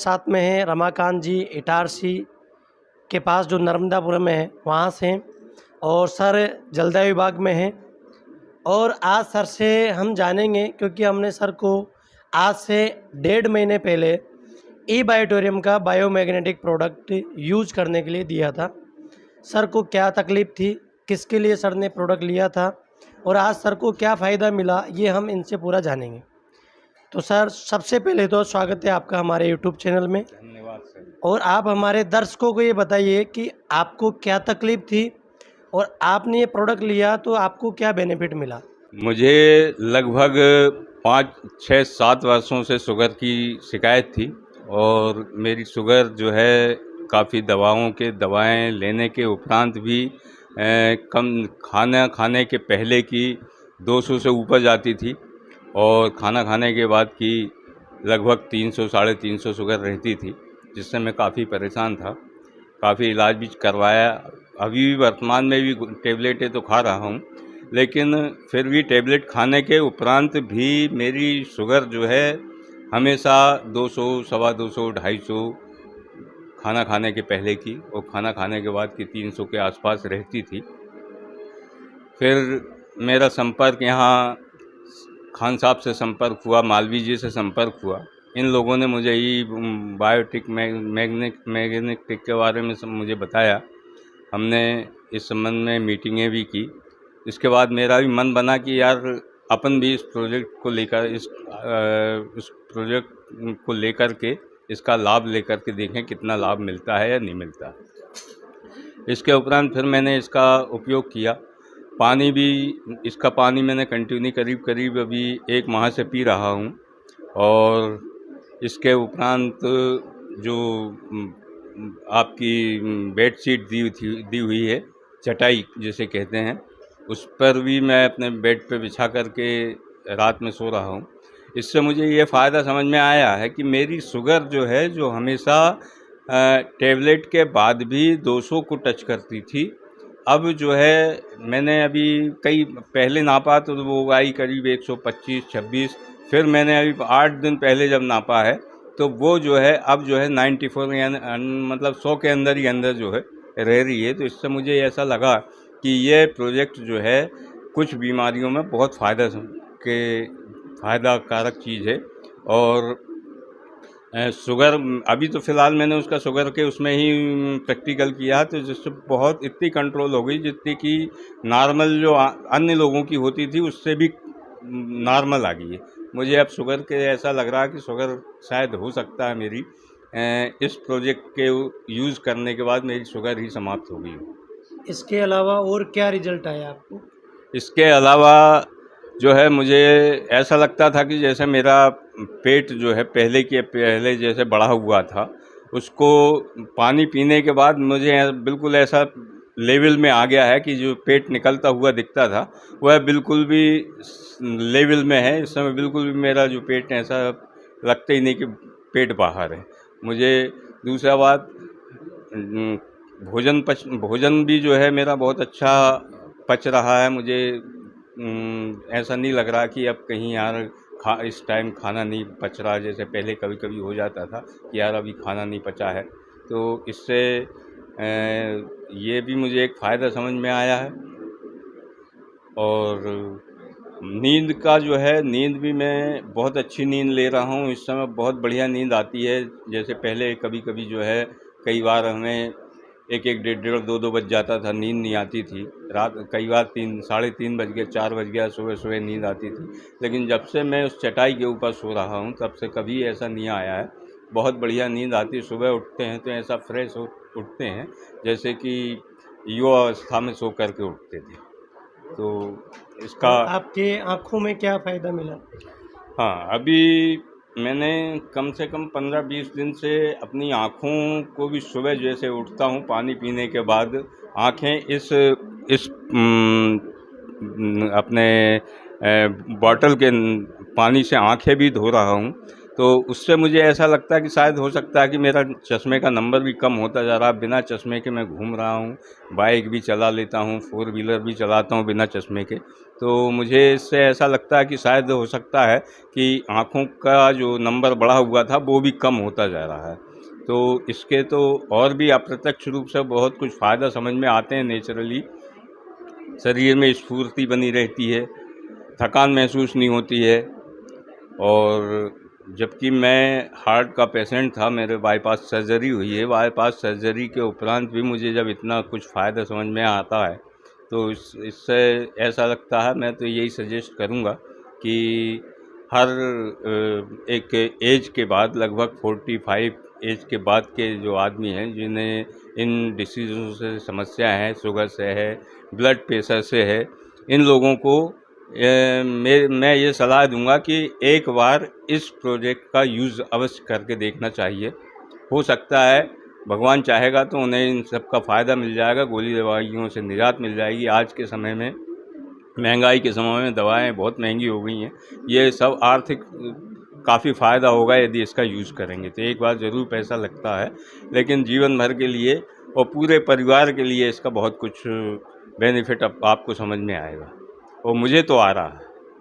साथ में हैं रमाकांत जी इटारसी के पास जो नर्मदापुरम में है वहाँ से हैं और सर जलदाय विभाग में हैं। और आज सर से हम जानेंगे क्योंकि हमने सर को आज से 1.5 महीने पहले ई बायोटोरियम का बायोमैग्नेटिक प्रोडक्ट यूज करने के लिए दिया था। सर को क्या तकलीफ़ थी, किसके लिए सर ने प्रोडक्ट लिया था और आज सर को क्या फ़ायदा मिला, ये हम इनसे पूरा जानेंगे। तो सर सबसे पहले तो स्वागत है आपका हमारे यूट्यूब चैनल में। धन्यवाद सर। और आप हमारे दर्शकों को ये बताइए कि आपको क्या तकलीफ़ थी और आपने ये प्रोडक्ट लिया तो आपको क्या बेनिफिट मिला? मुझे लगभग 5, 6, 7 वर्षों से शुगर की शिकायत थी और मेरी शुगर जो है काफ़ी दवाएं लेने के उपरांत भी कम खाना खाने के पहले की 200 से ऊपर जाती थी और खाना खाने के बाद की लगभग 300, 350 शुगर रहती थी, जिससे मैं काफ़ी परेशान था। काफ़ी इलाज भी करवाया। अभी भी वर्तमान में भी टेबलेटें तो खा रहा हूँ, लेकिन फिर भी टेबलेट खाने के उपरांत भी मेरी शुगर जो है हमेशा 200, सवा 200, 250 खाना खाने के पहले की और खाना खाने के बाद की 300 के आसपास रहती थी। फिर मेरा संपर्क यहाँ खान साहब से संपर्क हुआ, मालवी जी से संपर्क हुआ। इन लोगों ने मुझे ये बायोटिक मैग्नेटिक के बारे में मुझे बताया। हमने इस संबंध में मीटिंगें भी की। इसके बाद मेरा भी मन बना कि यार अपन भी इस प्रोजेक्ट को लेकर के इसका लाभ लेकर के देखें कितना लाभ मिलता है या नहीं मिलता। इसके उपरांत फिर मैंने इसका उपयोग किया। इसका पानी मैंने कंटिन्यू करीब अभी 1 माह से पी रहा हूँ। और इसके उपरांत जो आपकी बेडशीट दी हुई है, चटाई जिसे कहते हैं, उस पर भी मैं अपने बेड पे बिछा करके रात में सो रहा हूँ। इससे मुझे ये फ़ायदा समझ में आया है कि मेरी शुगर जो है, जो हमेशा टेबलेट के बाद भी 200 को टच करती थी, अब जो है मैंने अभी कई पहले नापा तो वो आई करीब 125-26। फिर मैंने अभी 8 दिन पहले जब नापा है तो वो जो है अब जो है 94 यानी मतलब 100 के अंदर ही अंदर जो है रह रही है। तो इससे मुझे ऐसा लगा कि ये प्रोजेक्ट जो है कुछ बीमारियों में बहुत फ़ायदा कारक चीज़ है। और शुगर अभी तो फ़िलहाल मैंने उसका शुगर के उसमें ही प्रैक्टिकल किया, तो जिससे बहुत इतनी कंट्रोल हो गई जितनी कि नॉर्मल जो अन्य लोगों की होती थी उससे भी नॉर्मल आ गई है। मुझे अब शुगर के ऐसा लग रहा है कि शुगर शायद हो सकता है मेरी इस प्रोजेक्ट के यूज़ करने के बाद मेरी शुगर ही समाप्त हो गई हो। इसके अलावा और क्या रिजल्ट आया आपको? इसके अलावा जो है मुझे ऐसा लगता था कि जैसे मेरा पेट जो है पहले जैसे बढ़ा हुआ था, उसको पानी पीने के बाद मुझे बिल्कुल ऐसा लेवल में आ गया है कि जो पेट निकलता हुआ दिखता था वह बिल्कुल भी लेवल में है। इस समय बिल्कुल भी मेरा जो पेट है ऐसा लगता ही नहीं कि पेट बाहर है। मुझे दूसरा बात भोजन भी जो है मेरा बहुत अच्छा पच रहा है। मुझे ऐसा नहीं लग रहा कि अब कहीं यार इस टाइम खाना नहीं पच रहा, जैसे पहले कभी कभी हो जाता था कि यार अभी खाना नहीं पचा है। तो इससे ये भी मुझे एक फ़ायदा समझ में आया है। और नींद का जो है, नींद भी मैं बहुत अच्छी नींद ले रहा हूँ इस समय, बहुत बढ़िया नींद आती है। जैसे पहले कभी कभी जो है कई बार हमें 1-1, 1:30, 2-2 बज जाता था, नींद नहीं आती थी। रात कई बार 3, साढ़े 3 बज गए, 4 बज गया, सुबह नींद आती थी। लेकिन जब से मैं उस चटाई के ऊपर सो रहा हूँ तब से कभी ऐसा नहीं आया है। बहुत बढ़िया नींद आती है। सुबह उठते हैं तो ऐसा फ्रेश उठते हैं जैसे कि युवा अवस्था में सो करके उठते थे। तो इसका आपके आँखों में क्या फ़ायदा मिला? हाँ, अभी मैंने कम से कम 15-20 दिन से अपनी आँखों को भी सुबह जैसे उठता हूँ पानी पीने के बाद, आँखें इस अपने बॉटल के पानी से आँखें भी धो रहा हूँ, तो उससे मुझे ऐसा लगता है कि शायद हो सकता है कि मेरा चश्मे का नंबर भी कम होता जा रहा है। बिना चश्मे के मैं घूम रहा हूँ, बाइक भी चला लेता हूँ, फोर व्हीलर भी चलाता हूँ बिना चश्मे के। तो मुझे इससे ऐसा लगता है कि शायद हो सकता है कि आँखों का जो नंबर बढ़ा हुआ था वो भी कम होता जा रहा है। तो इसके तो और भी अप्रत्यक्ष रूप से बहुत कुछ फ़ायदा समझ में आते हैं नेचुरली। शरीर में स्फूर्ति बनी रहती है, थकान महसूस नहीं होती है। और जबकि मैं हार्ट का पेशेंट था, मेरे बाईपास सर्जरी हुई है, बाईपास सर्जरी के उपरांत भी मुझे जब इतना कुछ फ़ायदा समझ में आता है तो इससे ऐसा लगता है, मैं तो यही सजेस्ट करूँगा कि हर एक एज के बाद लगभग 45 एज के बाद के जो आदमी हैं जिन्हें इन डिसीज़ों से समस्या है, शुगर से है, ब्लड प्रेशर से है, इन लोगों को मैं ये सलाह दूंगा कि एक बार इस प्रोजेक्ट का यूज़ अवश्य करके देखना चाहिए। हो सकता है भगवान चाहेगा तो उन्हें इन सब का फ़ायदा मिल जाएगा, गोली दवाइयों से निजात मिल जाएगी। आज के समय में, महंगाई के समय में दवाएं बहुत महंगी हो गई हैं। ये सब आर्थिक काफ़ी फ़ायदा होगा यदि इसका यूज़ करेंगे। तो एक बार ज़रूर पैसा लगता है, लेकिन जीवन भर के लिए और पूरे परिवार के लिए इसका बहुत कुछ बेनिफिट आपको समझ में आएगा और मुझे तो आ रहा है।